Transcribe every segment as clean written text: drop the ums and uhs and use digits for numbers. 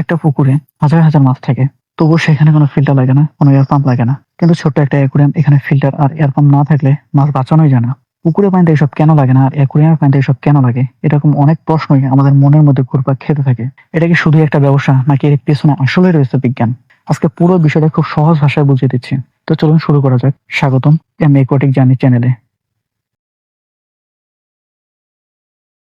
একটা পুকুরে হাজার হাজার মাছ থাকে, তবুও সেখানে কোনো ফিল্টার লাগে না, কোনো এয়ার পাম্প লাগে না। কিন্তু ছোট্ট একটা অ্যাকুরিয়াম, এখানে ফিল্টার আর এয়ার পাম্প না থাকলে মাছ বাঁচানোই যায় না। পুকুরে পানিতে এসব কেন লাগে না আর অ্যাকুরিয়ামের পানিতে এসব কেন লাগে, এরকম অনেক প্রশ্নই আমাদের মনের মধ্যে ঘুরপাক খেতে থাকে। এটা কি শুধু একটা ব্যবসা, নাকি এর পেছনে আসলে রয়েছে বিজ্ঞান? আজকে পুরো বিষয়টা খুব সহজ ভাষায় বুঝিয়ে দিচ্ছি। তো চলুন শুরু করা যাক। স্বাগতম এম একুয়াটিক জার্নি চ্যানেলে।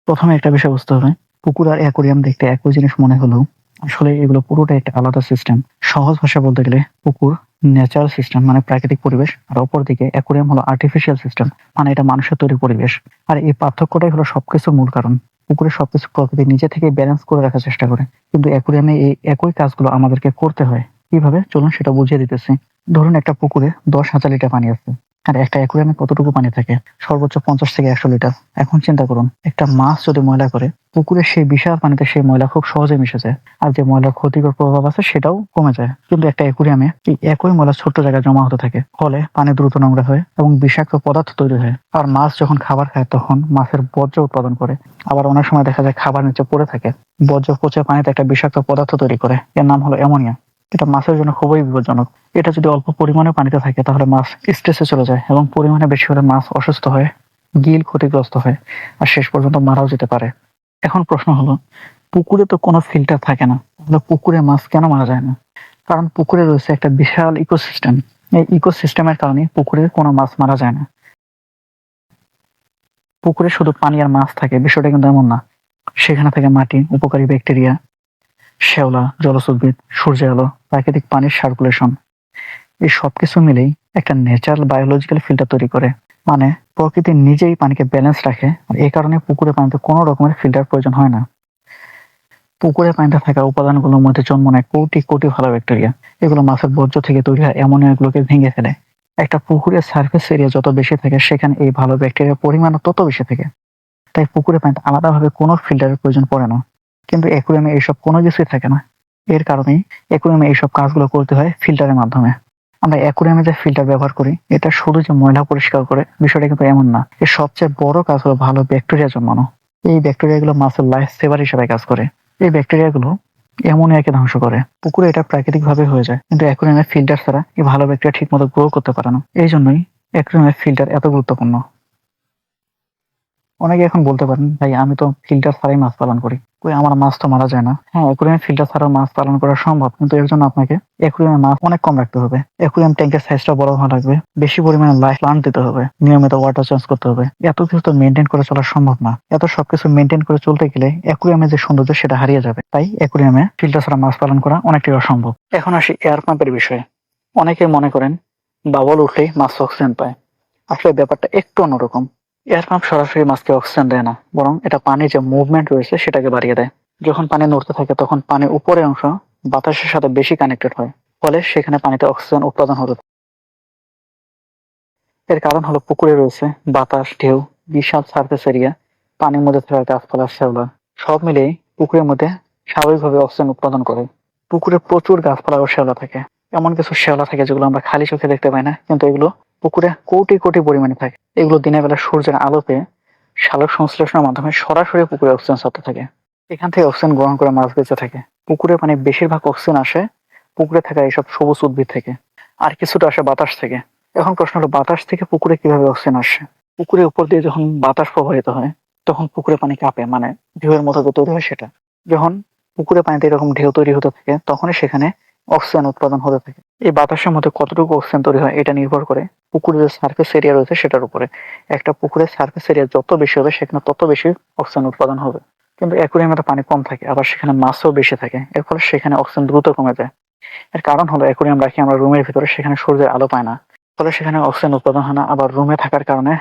প্রথমে একটা বিষয় বুঝতে হবে, পুকুর আর অ্যাকুরিয়াম দেখতে একই জিনিস মনে হলেও আসলে এগুলো পুরোটা একটা আলাদা সিস্টেম। সহজ ভাষায় বলতে গেলে পুকুর ন্যাচারাল সিস্টেম, মানে প্রাকৃতিক পরিবেশ, আর অপরদিকে অ্যাকুরিয়াম হলো আর্টিফিশিয়াল সিস্টেম, মানে এটা মানুষের তৈরি পরিবেশ। আর এই পার্থক্যটাই হলো সবকিছুর মূল কারণ। পুকুরে সবকিছু প্রকৃতি নিজে থেকে ব্যালেন্স করে রাখার চেষ্টা করে, কিন্তু অ্যাকুরিয়ামে এই একই কাজগুলো আমাদেরকে করতে হয়। কিভাবে, চলুন সেটা বুঝিয়ে দিতেছি। ধরুন একটা পুকুরে 10,000 লিটার পানি আছে, আর একটা অ্যাকুরিয়ামে কতটুকু পানি থাকে? সর্বোচ্চ 50 থেকে 100 লিটার। এখন চিন্তা করুন, একটা মাছ যদি ময়লা করে, পুকুরের সেই বিশাল পানিতে সেই ময়লা খুব সহজে মিশে যায়, আর যে ময়লার ক্ষতিকর প্রভাব আছে সেটাও কমে যায়। কিন্তু একটা অ্যাকুরিয়ামে এই একই ময়লা ছোট্ট জায়গায় জমা হতে থাকে, ফলে পানি দ্রুত নোংরা হয় এবং বিষাক্ত পদার্থ তৈরি হয়। আর মাছ যখন খাবার খায় তখন মাছের বর্জ্য উৎপাদন করে। আবার অনেক সময় দেখা যায় খাবার নিচে পড়ে থাকে, বর্জ্য পচে পানিতে একটা বিষাক্ত পদার্থ তৈরি করে, এর নাম হলো অ্যামোনিয়া। এটা মাছের জন্য খুবই বিপজ্জনক। এটা যদি অল্প পরিমাণে পানিতে থাকে তাহলে মাছ স্ট্রেসে চলে যায়, এবং পরিমাণে বেশি হলে মাছ অসুস্থ হয়, গিল ক্ষতিগ্রস্ত হয়, আর শেষ পর্যন্ত মারাও যেতে পারে। এখন প্রশ্ন হলো, পুকুরে তো কোনো ফিল্টার থাকে না, তাহলে পুকুরে মাছ কেন মারা যায় না? কারণ পুকুরে রয়েছে একটা বিশাল ইকোসিস্টেম। এই ইকোসিস্টেমের কারণে পুকুরে কোনো মাছ মারা যায় না। পুকুরে শুধু পানি আর মাছ থাকে বিষয়টা কিন্তু এমন না। সেখানে থাকে মাটি, উপকারী ব্যাকটেরিয়া, শ্যাওলা, জলজ উদ্ভিদ, সূর্যের আলো, প্রাকৃতিক পানির সার্কুলেশন। এই সবকিছু মিলেই একটা ন্যাচারাল বায়োলজিক্যাল ফিল্টার তৈরি করে। মানে প্রকৃতি নিজেই পানিকে ব্যালেন্স রাখে, আর এই কারণে পুকুরে পানিতে কোনো রকমের ফিল্টার প্রয়োজন হয় না। পুকুরে পানিতে থাকা উপাদানগুলোর মধ্যে জন্ম নেয় কোটি কোটি ভালো ব্যাকটেরিয়া। এগুলো মাছের বর্জ্য থেকে তৈরি হয় অ্যামোনিয়াগুলোকে ভেঙে ফেলে। একটা পুকুরের সার্ফেস এরিয়া যত বেশি থাকে, সেখানে এই ভালো ব্যাকটেরিয়ার পরিমাণও তত বেশি থাকে। তাই পুকুরে পানিতে আলাদাভাবে কোনো ফিল্টারের প্রয়োজন পড়ে না। কিন্তু অ্যাকুরিয়ামে এইসব কোনো কিছুই থাকে না। এর কারণেই অ্যাকুরিয়ামে এইসব কাজগুলো করতে হয় ফিল্টারের মাধ্যমে। আমরা অ্যাকুরিয়ামে যে ফিল্টার ব্যবহার করি, এটা শুধু যে ময়লা পরিষ্কার করে বিষয়টা কিন্তু এমন না। এর সবচেয়ে বড় কাজ হলো ভালো ব্যাকটেরিয়া জন্মানো। এই ব্যাকটেরিয়াগুলো মাছের লাইফ সেভার হিসেবে কাজ করে। এই ব্যাকটেরিয়াগুলো অ্যামোনিয়াকে ধ্বংস করে। পুকুরে এটা প্রাকৃতিক ভাবে হয়ে যায়, কিন্তু অ্যাকুরিয়ামে ফিল্টার ছাড়া এই ভালো ব্যাকটেরিয়া ঠিক মতো গ্রো করতে পারে না। এই জন্যই অ্যাকুরিয়ামের ফিল্টার এত গুরুত্বপূর্ণ। অনেকে এখন বলতে পারেন, ভাই আমি তো ফিল্টার ছাড়াই মাছ পালন করি, কই আমার মাছ তো মারা যায় না। হ্যাঁ, অ্যাকুরিয়ামে ফিল্টার ছাড়াও মাছ পালন করা সম্ভব, কিন্তু এর জন্য আপনাকে অ্যাকুরিয়ামে মাছ অনেক কম রাখতে হবে। অ্যাকুরিয়াম ট্যাঙ্কের সাইজটা বড় হওয়া লাগবে, বেশি পরিমাণে লাইফ প্লান্ট দিতে হবে, নিয়মিত ওয়াটার চেঞ্জ করতে হবে। এত কিছু তো মেনটেন করে চলা সম্ভব না। এত সবকিছু মেনটেন করে চলতে গেলে অ্যাকুরিয়ামে যে সৌন্দর্য সেটা হারিয়ে যাবে। তাই অ্যাকুরিয়ামে ফিল্টার ছাড়া মাছ পালন করা অনেকটাই অসম্ভব। এখন আসি এয়ার পাম্পের বিষয়ে। অনেকে মনে করেন বাবল উঠলেই মাছ অক্সিজেন পায়। আসলে ব্যাপারটা একটু অন্যরকম। এয়ার পাম্প সরাসরি মাছকে অক্সিজেন দেয় না, বরং এটা পানির যে মুভমেন্ট রয়েছে সেটাকে বাড়িয়ে দেয়। যখন পানি নড়তে থাকে তখন পানির উপরের অংশ বাতাসের সাথে বেশি কানেক্টেড হয়, ফলে সেখানে পানিতে অক্সিজেন উৎপাদন হতে থাকে। এর কারণ হলো পুকুরে রয়েছে বাতাস, ঢেউ, বিশাল সারফেস এরিয়া, পানির মধ্যে থাকা গাছপালা, শ্যাওলা, সব মিলিয়ে পুকুরের মধ্যে স্বাভাবিকভাবে অক্সিজেন উৎপাদন করে। পুকুরে প্রচুর গাছপালা ও শ্যাওলা থাকে। এমন কিছু শ্যাওলা থাকে যেগুলো আমরা খালি চোখে দেখতে পাই না, কিন্তু এগুলো পুকুরে কোটি কোটি পরিমাণে থাকে। এগুলো দিনের বেলা সূর্যের আলো পেয়ে সালোক সংশ্লেষণের মাধ্যমে সরাসরি পুকুরে অক্সিজেন ছাড়তে থাকে। এখান থেকে অক্সিজেন গ্রহণ করে মাছ বেঁচে থাকে। পুকুরে পানি বেশিরভাগ অক্সিজেন আসে পুকুরে থাকা এইসব সবুজ উদ্ভিদ থেকে, আর কিছুটা আসে বাতাস থেকে। এখন প্রশ্ন হলো, বাতাস থেকে পুকুরে কিভাবে অক্সিজেন আসে? পুকুরের উপর দিয়ে যখন বাতাস প্রবাহিত হয় তখন পুকুরে পানি কাঁপে, মানে ঢেউয়ের মতো যে তৈরি হয় সেটা। যখন পুকুরে পানিতে এরকম ঢেউ তৈরি হতে থাকে তখনই সেখানে অক্সিজেন উৎপাদন হতে থাকে। এই বাতাসের মধ্যে কতটুকু অক্সিজেন তৈরি হয় এটা নির্ভর করে পুকুরের যে সার্ফেস এরিয়া রয়েছে সেটার উপরে। একটা পুকুরের সার্ফেস এরিয়া যত বেশি হবে সেখানে তত বেশি অক্সিজেন উৎপাদন হবে। কিন্তু অ্যাকুয়ারিয়ামে তো পানি কম থাকে, আবার সেখানে মাছও বেশি থাকে, এর ফলে সেখানে অক্সিজেন দ্রুত কমে যায়। এর কারণ হলো অ্যাকুয়ারিয়াম রাখি আমরা রুমের ভিতরে, সেখানে সূর্যের আলো পায় না, ফলে সেখানে অক্সিজেন উৎপাদন হয় না। আবার রুমে থাকার কারণে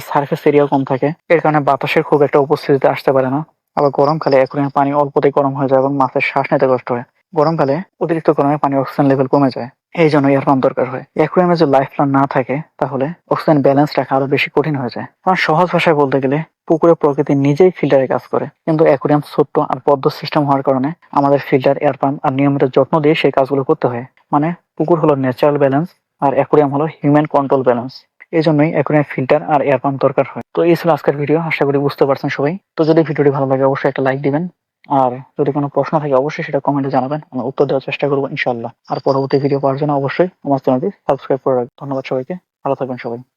সার্ফেস এরিয়াও কম থাকে, এর কারণে বাতাসের খুব একটা উপস্থিতিতে আসতে পারে না। আবার গরমকালে অ্যাকুয়ারিয়ামের পানি অল্পতেই গরম হয়ে যায় এবং মাছের শ্বাস নিতে কষ্ট হয়। গরমকালে অতিরিক্ত গরমে পানি অক্সিজেন লেভেল কমে যায়, এই জন্য এয়ার পাম্প দরকার হয়। অ্যাকুয়ারিয়ামে যদি লাইফ প্ল্যান না থাকে তাহলে অক্সিজেন ব্যালেন্স রাখা আরো বেশি কঠিন হয়ে যায়। কারণ সহজ ভাষায় বলতে গেলে পুকুরে প্রকৃতি নিজেই ফিল্টারে কাজ করে, কিন্তু অ্যাকুয়ারিয়াম ছোট্ট আর বদ্ধ সিস্টেম হওয়ার কারণে আমাদের ফিল্টার, এয়ার পাম্প আর নিয়মিত যত্ন দিয়ে সেই কাজগুলো করতে হয়। মানে পুকুর হলো ন্যাচারাল ব্যালেন্স, আর অ্যাকুয়ারিয়াম হলো হিউম্যান কন্ট্রোল ব্যালেন্স। এই জন্যই অ্যাকুয়ারিয়াম ফিল্টার আর এয়ার পাম্প দরকার হয়। তো এই ছিল আজকের ভিডিও, আশা করি বুঝতে পারছেন সবাই। তো যদি ভিডিওটি ভালো লাগে অবশ্যই একটা লাইক দিবেন, আর যদি কোনো প্রশ্ন থাকে অবশ্যই সেটা কমেন্টে জানাবেন, আমি উত্তর দেওয়ার চেষ্টা করবো ইনশাআল্লাহ। আর পরবর্তী ভিডিও পাওয়ার জন্য অবশ্যই আমার চ্যানেলটি সাবস্ক্রাইব করে রাখবেন। ধন্যবাদ সবাইকে, ভালো থাকবেন সবাই।